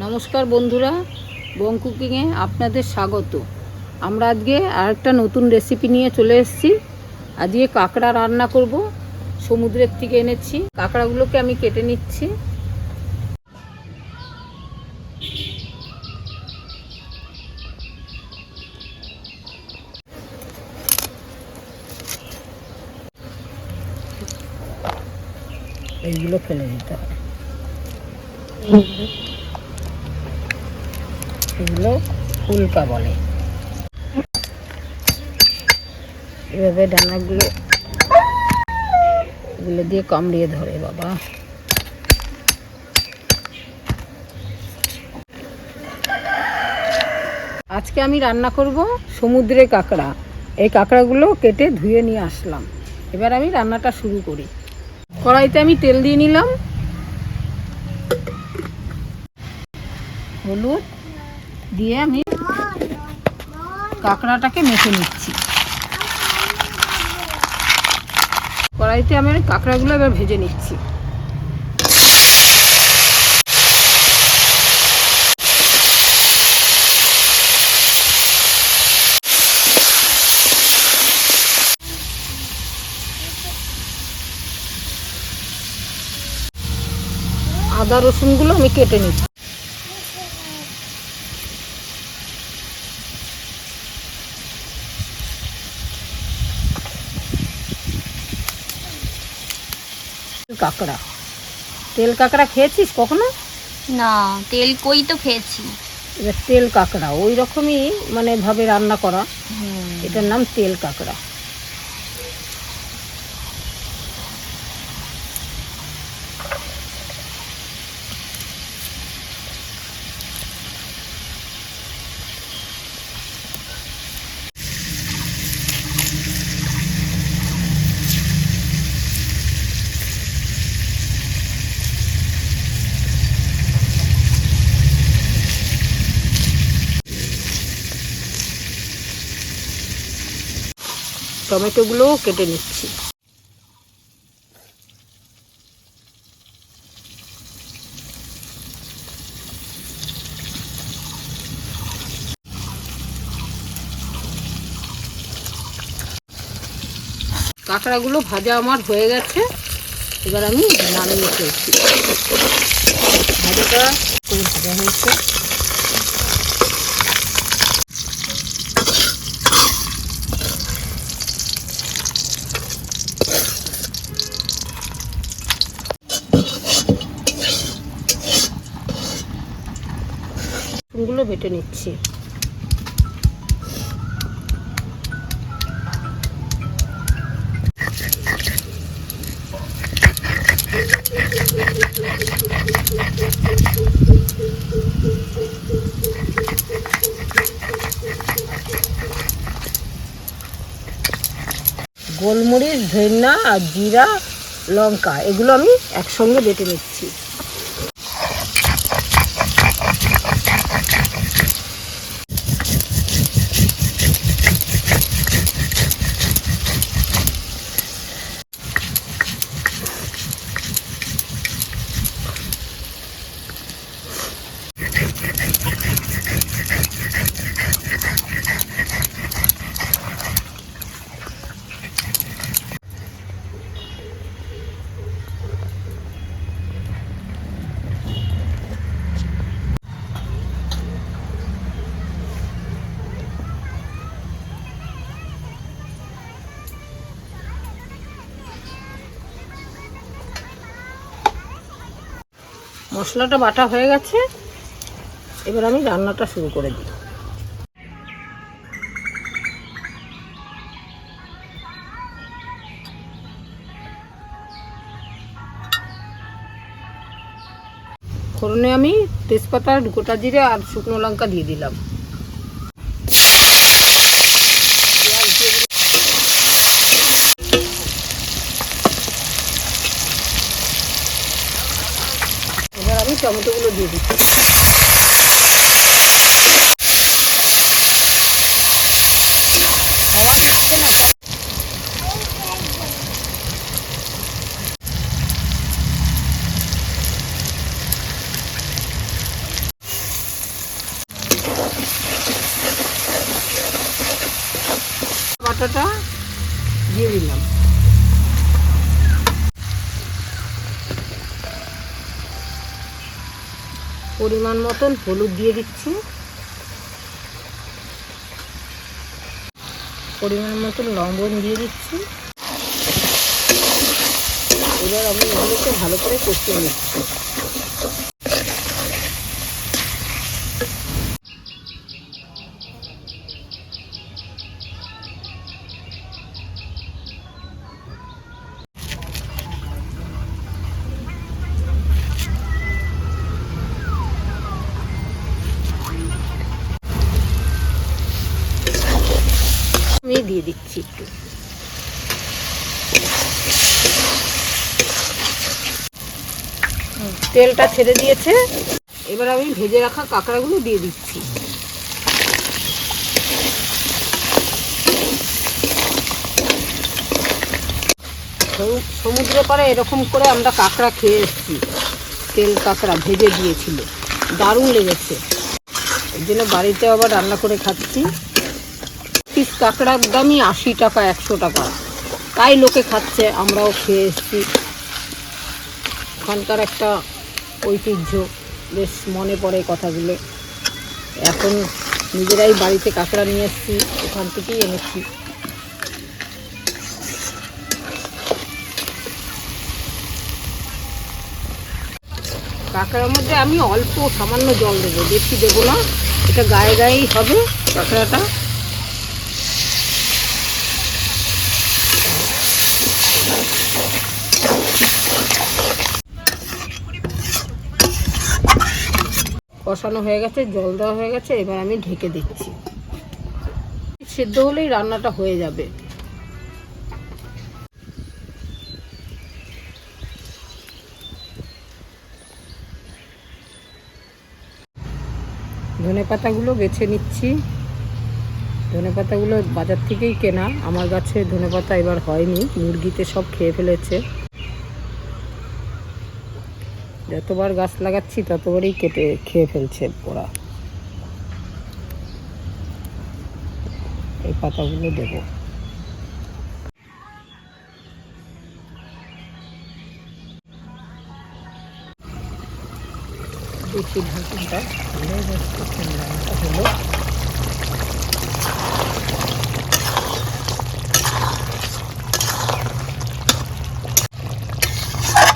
নমস্কার বন্ধুরা, বং কুকিংয়ে আপনাদের স্বাগত। আমরা আজকে আরেকটা নতুন রেসিপি নিয়ে চলে এসেছি। আজকে কাঁকড়া রান্না করব। সমুদ্রের থেকে এনেছি। কাঁকড়াগুলোকে আমি কেটে নিচ্ছি। এইগুলো ফেলে দিতে হবে। এগুলো ফুলকা বলে। এভাবে ডানাগুলো এগুলো দিয়ে কামড়িয়ে ধরে বাবা। আজকে আমি রান্না করব সমুদ্রে কাঁকড়া। এই কাঁকড়াগুলো কেটে ধুয়ে নিয়ে আসলাম। এবার আমি রান্নাটা শুরু করি। কড়াইতে আমি তেল দিয়ে নিলাম, হলুদ দিয়ে আমি কাঁকড়াটাকে মেখে নিচ্ছি। কড়াইতে আমি কাঁকড়াগুলো এবার ভেজে নিচ্ছি। আদা রসুনগুলো আমি কেটে নিচ্ছি। কাঁকড়া, তেল কাঁকড়া খেয়েছিস কখনো? না, তেল কই তো খেয়েছি। এবার তেল কাঁকড়া ওই রকমই মানে ভাবে রান্না করা। এটার নাম তেল কাঁকড়া। টমেটোগুলোও কেটে নিচ্ছি। কাঁকড়াগুলো ভাজা আমার হয়ে গেছে। এবার আমি নামিয়ে ফেলছি। ভাজাটা খুব ভাজা হয়েছে। রসুনগুলো বেটে নিচ্ছি। গোলমরিচ, ধনিয়া আর জিরা, লঙ্কা এগুলো আমি একসঙ্গে বেটে নিচ্ছি। মশলাটা বাটা হয়ে গেছে। এবার আমি রান্নাটা শুরু করে দিই। ফোড়নে আমি তেজপাতা, গোটা জিরে আর শুকনো লঙ্কা দিয়ে দিলাম। এবার আমি টমেটোগুলো দিয়ে দিচ্ছি। আওয়াজ হচ্ছে না? বাটাটা দিয়ে দিলাম। পরিমাণ মতন হলুদ দিয়ে দিচ্ছি, পরিমাণ মতন লবণ দিয়ে দিচ্ছি। এবার আমি এগুলোকে ভালো করে কষিয়ে নিচ্ছি। আমি দিয়ে দিচ্ছি একটু। তেলটা ছেড়ে দিয়েছে, এবার আমি ভেজে রাখা কাঁকড়াগুলো দিয়ে দিচ্ছি। সমুদ্র পাড়ে এরকম করে আমরা কাঁকড়া খেয়ে এসেছি, তেল কাঁকড়া ভেজে দিয়েছিল, দারুণ লেগেছে। এই জন্য বাড়িতে আবার রান্না করে খাচ্ছি। পিস কাঁকড়ার দামই 80 টাকা, 100 টাকা, তাই লোকে খাচ্ছে, আমরাও খেয়ে এসেছি। ওখানকার একটা ঐতিহ্য, বেশ মনে পড়ে কথাগুলো। এখন নিজেরাই বাড়িতে কাঁকড়া নিয়ে এসেছি, ওখান থেকেই এনেছি। কাঁকড়ার মধ্যে আমি অল্প সামান্য জল দেবো, বেশি দেবো না, এটা গায়ে গায়েই হবে কাঁকড়াটা। কষানো হয়ে গেছে, জল দেওয়া হয়ে গেছে, এবার আমি ঢেকে দিচ্ছি। সেদ্ধ হলেই রান্নাটা হয়ে যাবে। ধনেপাতাগুলো বেছে নিচ্ছি। ধনেপাতাগুলো বাজার থেকেই কেনা, আমার গাছে ধনেপাতা এবার হয়নি, মুরগিতে সব খেয়ে ফেলেছে। যতবার গাছ লাগাচ্ছি ততবারই কেটে খেয়ে ফেলছে ওরা। এই পাতাগুলো দেব। দেখি ঢাকুনটা হলো।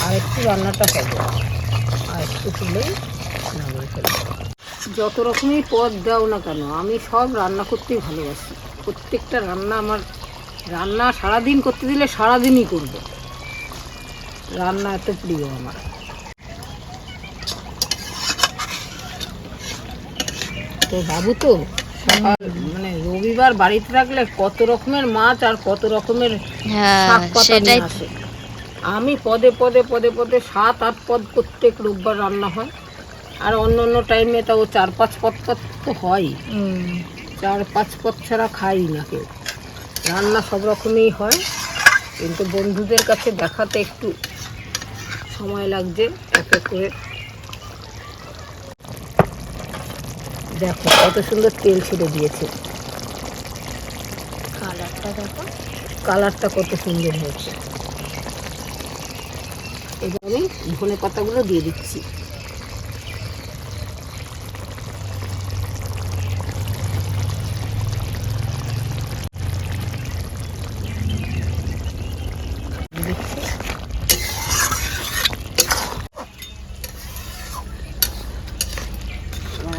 আর একটু রান্নাটা হবে, আর একটু তুলেই নামিয়ে ফেলবো। যত রকমই পদ দাও না কেন, আমি সব রান্না করতেই ভালোবাসি। প্রত্যেকটা রান্না আমার, রান্না সারাদিন করতে দিলে সারাদিনই করব, রান্না এত প্রিয় আমার। তো বাবু তো সকাল মানে রবিবার বাড়িতে থাকলে কত রকমের মাছ আর কত রকমের শাক পাতা নিয়ে আসে। আমি পদে পদে পদে পদে 7-8 পদ প্রত্যেক রোববার রান্না হয়। আর অন্য অন্য টাইমে তাও 4-5 পদ তো হয়। 4-5 পদ ছাড়া খাই না কেউ। রান্না সব রকমই হয়, কিন্তু বন্ধুদের কাছে দেখাতে একটু সময় লাগছে। এক এক করে দেখো কত সুন্দর তেল ছেড়ে দিয়েছে, কালারটা দেখো, কালারটা কত সুন্দর হয়েছে। এবার আমি ধনে পাতাগুলো দিয়ে দিচ্ছি।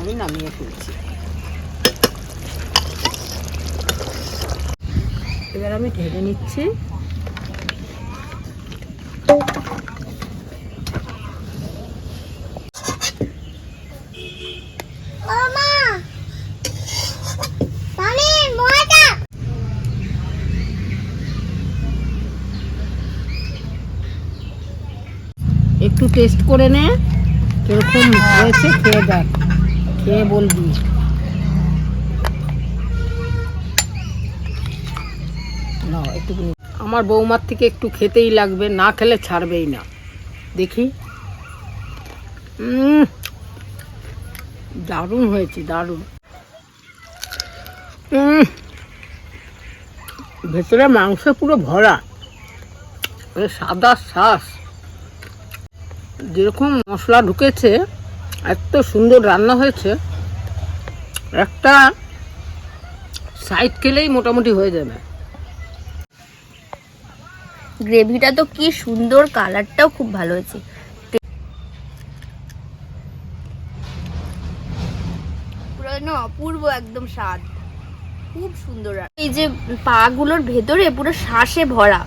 আমি নামিয়ে ফেলছি। এবার আমি ঢেলে নিচ্ছি। একটু টেস্ট করে নে কিরকম হয়েছে, খেয়ে দেখ, খেয়ে বলবি। না একটু, আমার বৌমার থেকে একটু খেতেই লাগবে, না খেলে ছাড়বেই না। দেখি, দারুণ হয়েছে, দারুণ। ভেতরে মাংস পুরো ভরা, সাদা শ্বাস, যেরকম মশলা ঢুকেছে, এত সুন্দর রান্না হয়েছে। একটা সাইড খেলেই মোটামুটি হয়ে যাবে। গ্রেভিটা তো কি সুন্দর, কালারটাও খুব ভালো হয়েছে। পুরো অপূর্ব একদম স্বাদ, খুব সুন্দর। এই যে পাগুলোর ভেতরে পুরো শ্বাসে ভরা।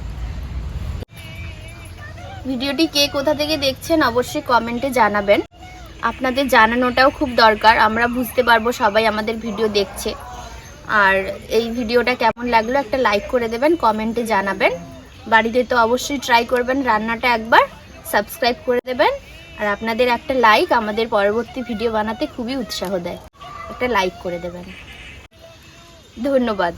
ভিডিওটি কে কোথা থেকে দেখছেন অবশ্যই কমেন্টে জানাবেন। আপনাদের জানানোটাও খুব দরকার, আমরা বুঝতে পারবো সবাই আমাদের ভিডিও দেখছে। আর এই ভিডিওটা কেমন লাগলো একটা লাইক করে দেবেন, কমেন্টে জানাবেন। বাড়িতে তো অবশ্যই ট্রাই করবেন রান্নাটা একবার, সাবস্ক্রাইব করে দেবেন। আর আপনাদের একটা লাইক আমাদের পরবর্তী ভিডিও বানাতে খুবই উৎসাহ দেয়। একটা লাইক করে দেবেন। ধন্যবাদ।